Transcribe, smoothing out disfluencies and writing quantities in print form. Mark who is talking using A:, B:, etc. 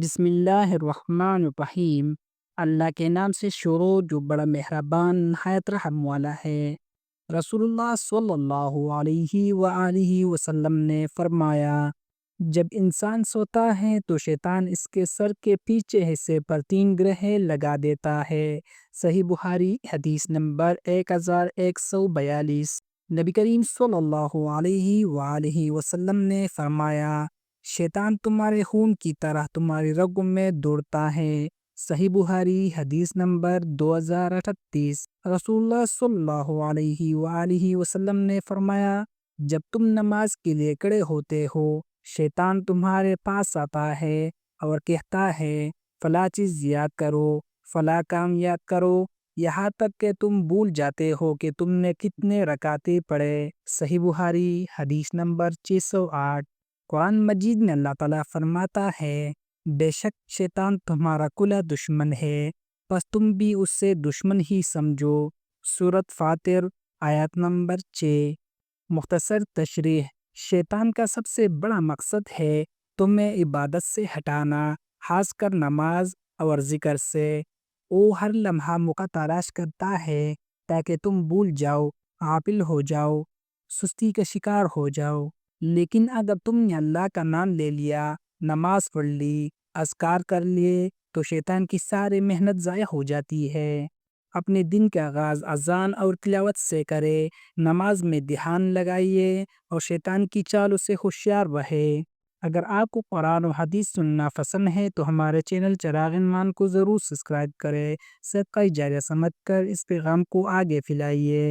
A: بسم اللہ الرحمن الرحیم۔ اللہ کے نام سے شروع جو بڑا مہربان نہایت رحم والا ہے۔ رسول اللہ صلی اللہ علیہ وآلہ وسلم نے فرمایا، جب انسان سوتا ہے تو شیطان اس کے سر کے پیچھے حصے پر 3 گرہیں لگا دیتا ہے۔ صحیح بخاری حدیث نمبر 1142۔ نبی کریم صلی اللہ علیہ وآلہ وسلم نے فرمایا، شیطان تمہارے خون کی طرح تمہاری رگوں میں دوڑتا ہے۔ صحیح بخاری حدیث نمبر 2038۔ رسول اللہ صلی اللہ علیہ وآلہ وسلم نے فرمایا، جب تم نماز کے لیے کھڑے ہوتے ہو، شیطان تمہارے پاس آتا ہے اور کہتا ہے، فلاں چیز یاد کرو، فلاں کام یاد کرو، یہاں تک کہ تم بھول جاتے ہو کہ تم نے کتنے رکعتیں پڑھے۔ صحیح بخاری حدیث نمبر 608۔ قرآن مجید میں اللہ تعالیٰ فرماتا ہے، بے شک شیطان تمہارا کھلا دشمن ہے، پس تم بھی اس سے دشمن ہی سمجھو۔ سورۃ فاطر آیت نمبر 6۔ مختصر تشریح۔ شیطان کا سب سے بڑا مقصد ہے تمہیں عبادت سے ہٹانا، خاص کر نماز اور ذکر سے۔ وہ ہر لمحہ موقع تلاش کرتا ہے تاکہ تم بھول جاؤ، غافل ہو جاؤ، سستی کا شکار ہو جاؤ۔ لیکن اگر تم نے اللہ کا نام لے لیا، نماز پڑھ لی، اذکار کر لیے، تو شیطان کی ساری محنت ضائع ہو جاتی ہے۔ اپنے دن کا آغاز اذان اور تلاوت سے کرے، نماز میں دھیان لگائیے اور شیطان کی چالوں سے ہوشیار رہے۔ اگر آپ کو قرآن و حدیث سننا پسند ہے تو ہمارے چینل چراغ ایمان کو ضرور سبسکرائب کریں۔ صدقہ جاریہ سمجھ کر اس پیغام کو آگے پھیلائیے۔